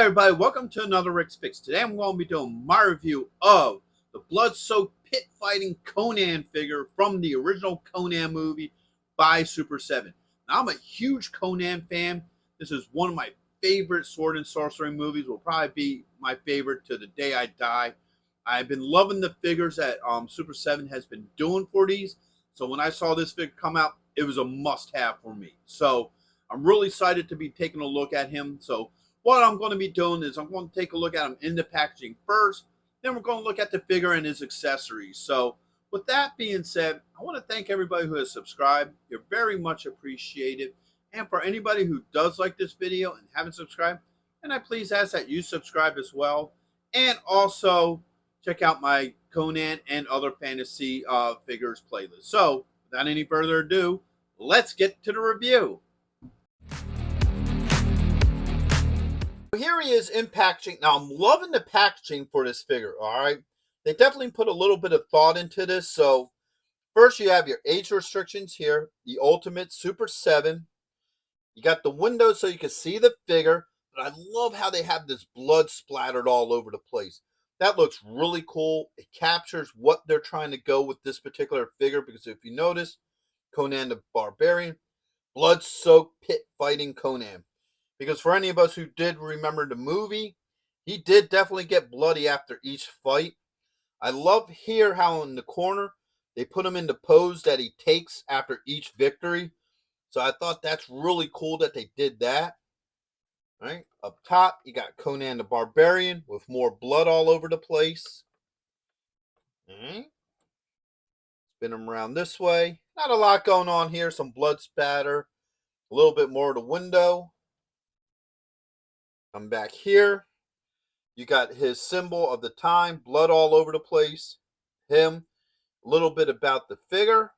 everybody, welcome to another Rick's Picks. Today I'm going to be doing my review of the blood-soaked pit fighting Conan figure from the original Conan movie by Super 7. Now, I'm a huge Conan fan. This is one of my favorite sword and sorcery movies. Will probably be my favorite to the day I die. I've been loving the figures that Super 7 has been doing for these. So when I saw this figure come out, it was a must-have for me. So I'm really excited to be taking a look at him. So what I'm going to be doing is I'm going to take a look at him in the packaging first. Then we're going to look at the figure and his accessories. So with that being said, I want to thank everybody who has subscribed. You're very much appreciated. And for anybody who does like this video and haven't subscribed, and I please ask that you subscribe as well. And also check out my Conan and other fantasy figures playlist. So without any further ado, let's get to the review. Here he is in packaging. Now, I'm loving the packaging for this figure, all right? They definitely put a little bit of thought into this. So, first you have your age restrictions here. The Ultimate Super 7. You got the window so you can see the figure. But I love how they have this blood splattered all over the place. That looks really cool. It captures what they're trying to go with this particular figure. Because if you notice, Conan the Barbarian, blood-soaked pit fighting Conan. Because for any of us who did remember the movie, he did definitely get bloody after each fight. I love here how in the corner, they put him in the pose that he takes after each victory. So I thought that's really cool that they did that. All right, up top, you got Conan the Barbarian with more blood all over the place. All right. Spin him around this way. Not a lot going on here. Some blood spatter. A little bit more of the window. Come back here. You got his symbol of the time, blood all over the place. Him, a little bit about the figure.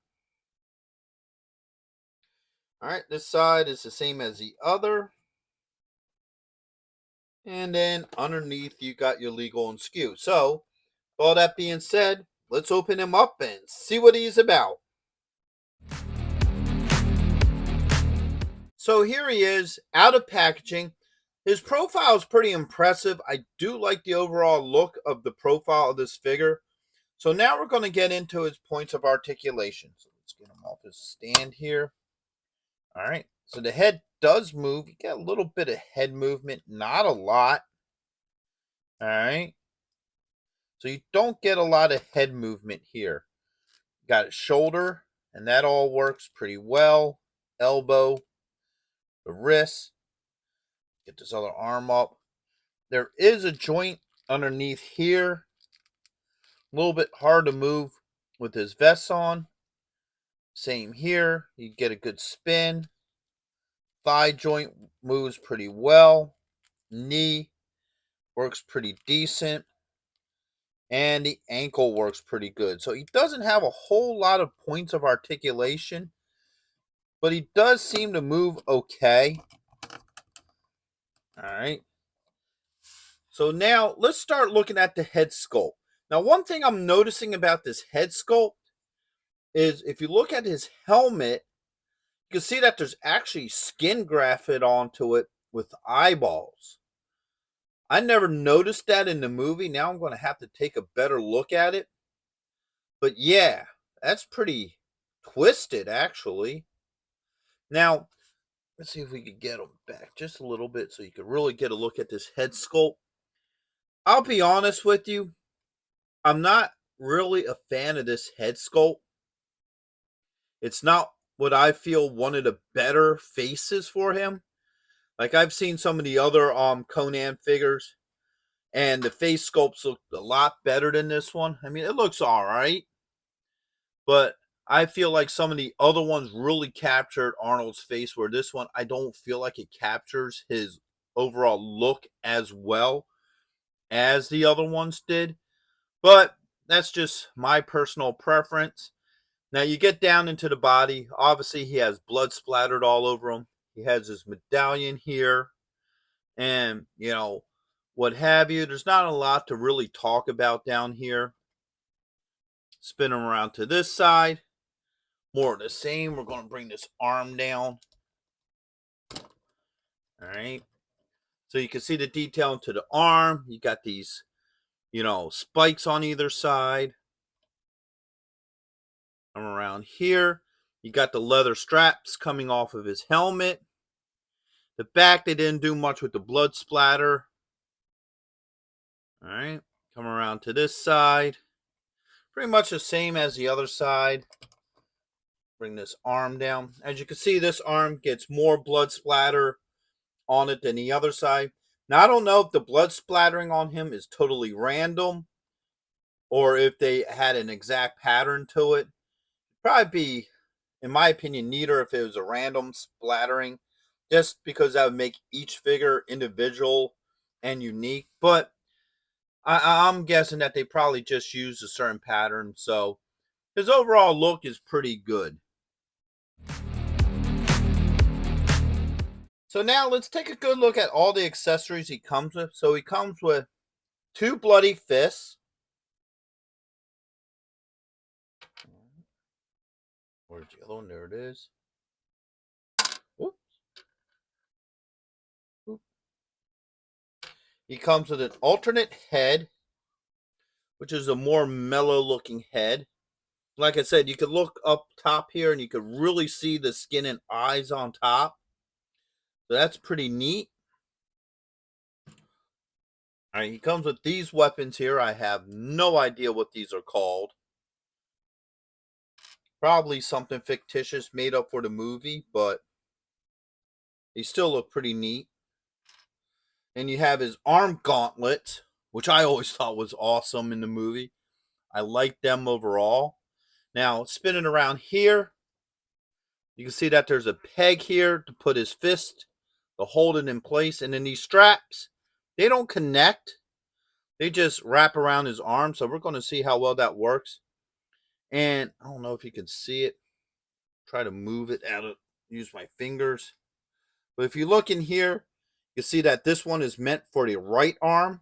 All right, this side is the same as the other. And then underneath, you got your legal and skew. So, all that being said, let's open him up and see what he's about. So here he is, out of packaging. His profile is pretty impressive. I do like the overall look of the profile of this figure. So now we're going to get into his points of articulation. So let's get him off his stand here. All right. So the head does move. You get a little bit of head movement, not a lot. All right. So you don't get a lot of head movement here. Got his shoulder, and that all works pretty well. Elbow, the wrist. Get this other arm up. There is a joint underneath here. A little bit hard to move with his vest on. Same here. You get a good spin. Thigh joint moves pretty well. Knee works pretty decent. And the ankle works pretty good. So he doesn't have a whole lot of points of articulation. But he does seem to move okay. All right. So now let's start looking at the head sculpt. Now, one thing I'm noticing about this head sculpt is if you look at his helmet, you can see that there's actually skin grafted onto it with eyeballs. I never noticed that in the movie. Now I'm going to have to take a better look at it. But yeah, that's pretty twisted, actually. Now, let's see if we could get him back just a little bit so you can really get a look at this head sculpt. I'll be honest with you. I'm not really a fan of this head sculpt. It's not what I feel one of the better faces for him. Like I've seen some of the other Conan figures, and the face sculpts look a lot better than this one. I mean, it looks all right, but I feel like some of the other ones really captured Arnold's face, where this one, I don't feel like it captures his overall look as well as the other ones did. But that's just my personal preference. Now you get down into the body. Obviously, he has blood splattered all over him. He has his medallion here. And, you know, what have you. There's not a lot to really talk about down here. Spin him around to this side. More of the same. We're going to bring this arm down. All right. So you can see the detail into the arm. You got these, spikes on either side. Come around here. You got the leather straps coming off of his helmet. The back, they didn't do much with the blood splatter. All right. Come around to this side. Pretty much the same as the other side. Bring this arm down. As you can see, this arm gets more blood splatter on it than the other side. Now, I don't know if the blood splattering on him is totally random or if they had an exact pattern to it. Probably be, in my opinion, neater if it was a random splattering, just because that would make each figure individual and unique. But I'm guessing that they probably just used a certain pattern. So his overall look is pretty good. So now let's take a good look at all the accessories he comes with. So he comes with 2 bloody fists. Where's the other one? There it is. Whoops. Whoop. He comes with an alternate head, which is a more mellow looking head. Like I said, you could look up top here and you could really see the skin and eyes on top. So that's pretty neat. All right, he comes with these weapons here. I have no idea what these are called. Probably something fictitious made up for the movie, but they still look pretty neat. And you have his arm gauntlets, which I always thought was awesome in the movie. I like them overall. Now, spinning around here, you can see that there's a peg here to put his fist to hold it in place. And then these straps, they don't connect. They just wrap around his arm. So we're going to see how well that works. And I don't know if you can see it. Try to move it out of, use my fingers. But if you look in here, you see that this one is meant for the right arm.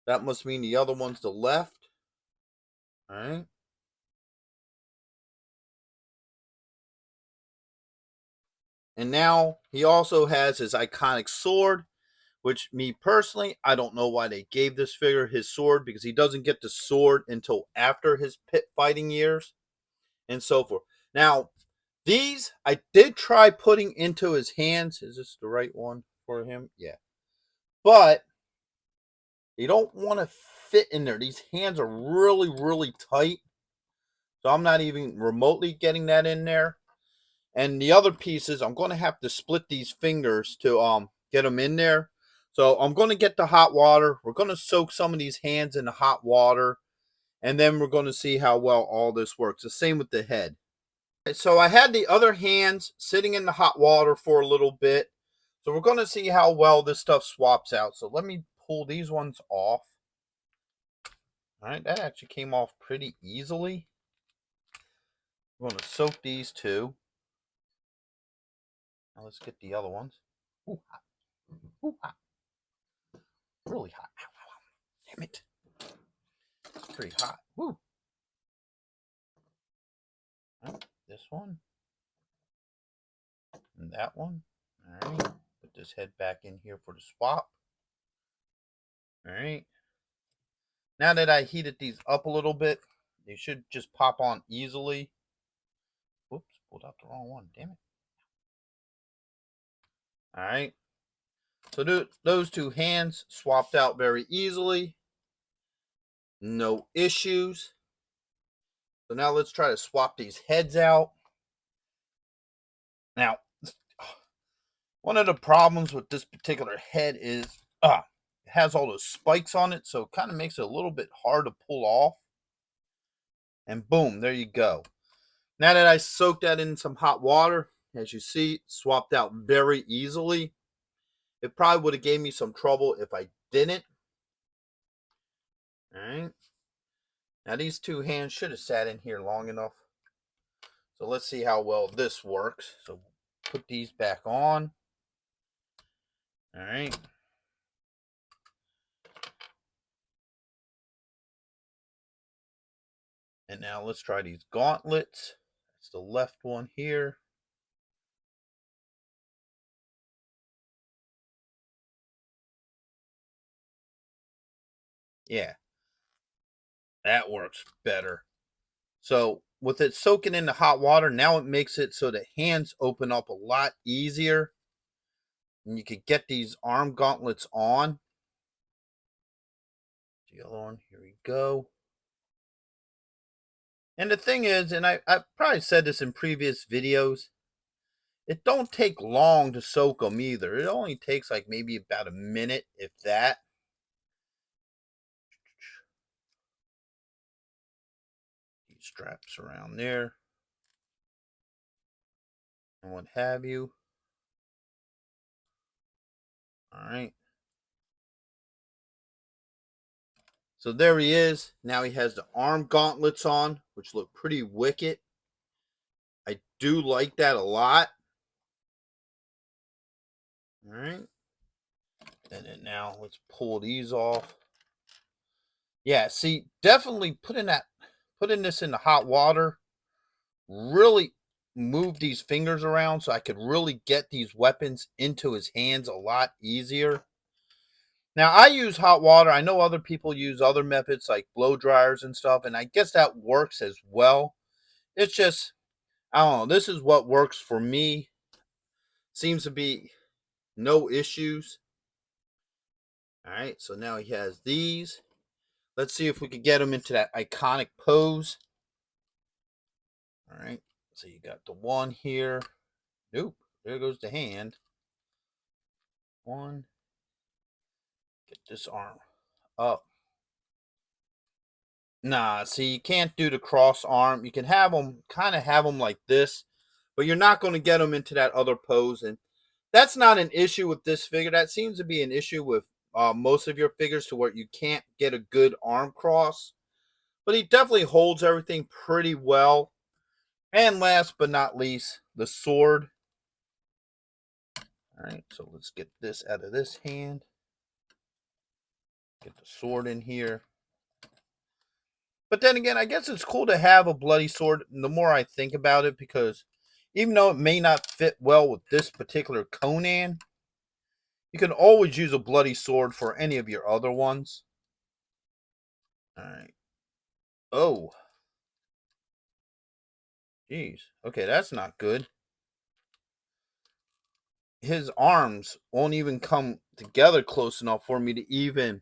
That must mean the other one's the left. All right. And now he also has his iconic sword, which me personally, I don't know why they gave this figure his sword, because he doesn't get the sword until after his pit fighting years and so forth. Now, these I did try putting into his hands. Is this the right one for him? Yeah. But they don't want to fit in there. These hands are really, really tight. So I'm not even remotely getting that in there. And the other pieces, I'm going to have to split these fingers to get them in there. So I'm going to get the hot water. We're going to soak some of these hands in the hot water. And then we're going to see how well all this works. The same with the head. So I had the other hands sitting in the hot water for a little bit. So we're going to see how well this stuff swaps out. So let me pull these ones off. All right, that actually came off pretty easily. I'm going to soak these two. Now let's get the other ones. Ooh, hot. Ooh, hot. Really hot. Ow, ow, ow. Damn it. It's pretty hot. Woo. Right, this one. And that one. All right. Put this head back in here for the swap. All right. Now that I heated these up a little bit, they should just pop on easily. Whoops, pulled out the wrong one. Damn it. All right. So those two hands swapped out very easily. No issues. So now let's try to swap these heads out. Now, one of the problems with this particular head is it has all those spikes on it, so it kind of makes it a little bit hard to pull off. And boom, there you go. Now that I soaked that in some hot water, as you see, swapped out very easily. It probably would have gave me some trouble if I didn't. All right. Now these two hands should have sat in here long enough. So let's see how well this works. So put these back on. All right. And now let's try these gauntlets. That's the left one here. Yeah, that works better. So with it soaking in the hot water, now it makes it so the hands open up a lot easier. And you could get these arm gauntlets on. The other one, here we go. And the thing is, and I probably said this in previous videos, it don't take long to soak them either. It only takes like maybe about a minute, if that. These straps around there and what have you. All right. So there he is. Now he has the arm gauntlets on, which look pretty wicked. I do like that a lot. All right. And then now let's pull these off. Yeah, see, definitely putting this in the hot water really moved these fingers around so I could really get these weapons into his hands a lot easier. Now I use hot water. I know other people use other methods like blow dryers and stuff, and I guess that works as well. It's just I don't know. This is what works for me. Seems to be no issues. All right, so now he has these. Let's see if we could get him into that iconic pose. All right, so you got the one here. Nope, there goes the hand. One. Get this arm up. Nah, see, you can't do the cross arm. You can have them, kind of have them like this, but you're not going to get them into that other pose. And that's not an issue with this figure. That seems to be an issue with most of your figures to where you can't get a good arm cross. But he definitely holds everything pretty well. And last but not least, the sword. All right, so let's get this out of this hand. Get the sword in here. But then again, I guess it's cool to have a bloody sword. The more I think about it, because even though it may not fit well with this particular Conan, you can always use a bloody sword for any of your other ones. All right. Oh, jeez. Okay, that's not good. His arms won't even come together close enough for me to even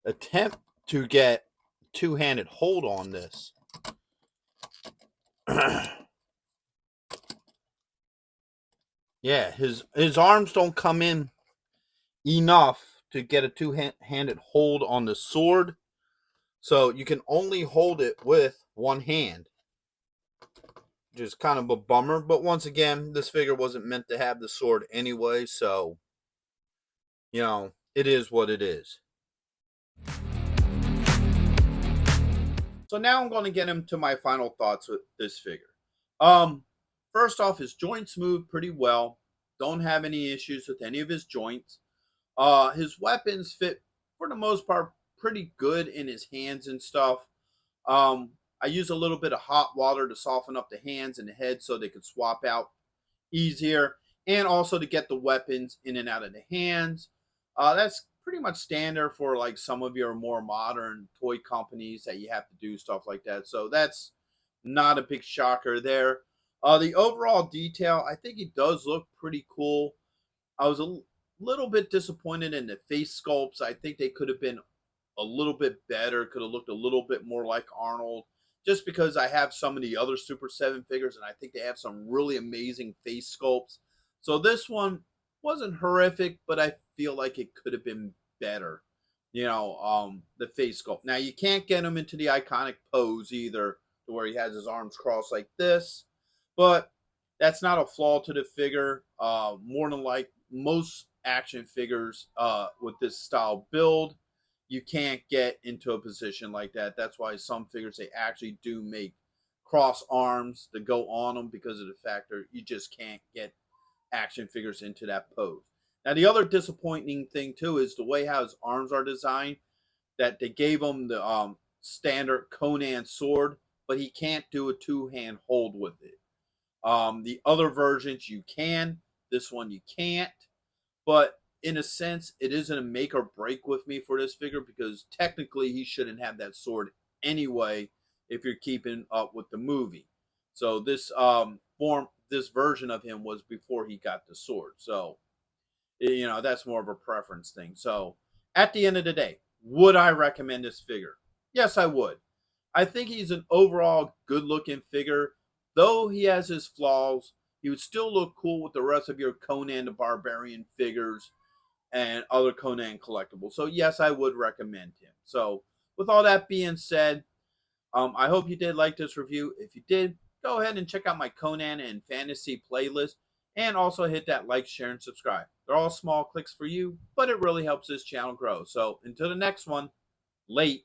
attempt to get two-handed hold on this. Yeah, his arms don't come in enough to get a two-handed hold on the sword. So you can only hold it with one hand. Which is kind of a bummer. But once again, this figure wasn't meant to have the sword anyway. So, it is what it is. So now I'm going to get into my final thoughts with this figure. First off, his joints move pretty well. Don't have any issues with any of his joints. His weapons fit for the most part pretty good in his hands and stuff. I use a little bit of hot water to soften up the hands and the head so they can swap out easier, and also to get the weapons in and out of the hands. That's pretty much standard for like some of your more modern toy companies that you have to do stuff like that. So that's not a big shocker there. The overall detail, I think it does look pretty cool. I was a little bit disappointed in the face sculpts. I think they could have been a little bit better, could have looked a little bit more like Arnold, just because I have some of the other Super 7 figures and I think they have some really amazing face sculpts. So this one wasn't horrific, but I feel like it could have been better. The face sculpt. Now you can't get him into the iconic pose either, where he has his arms crossed like this, but that's not a flaw to the figure. More than like most action figures with this style build, you can't get into a position like that. That's why some figures they actually do make cross arms to go on them because of the fact that you just can't get action figures into that pose. Now the other disappointing thing too is the way how his arms are designed. That they gave him the standard Conan sword, but he can't do a two-hand hold with it. The other versions you can. This one you can't. But in a sense, it isn't a make or break with me for this figure because technically he shouldn't have that sword anyway if you're keeping up with the movie. So this version of him was before he got the sword. So that's more of a preference thing. So at the end of the day, would I recommend this figure? Yes, I would. I think he's an overall good looking figure. Though he has his flaws, he would still look cool with the rest of your Conan the Barbarian figures and other Conan collectibles. So yes, I would recommend him. So with all that being said, I hope you did like this review. If you did, go ahead and check out my Conan and Fantasy playlist, and also hit that like, share, and subscribe. They're all small clicks for you, but it really helps this channel grow. So until the next one, late.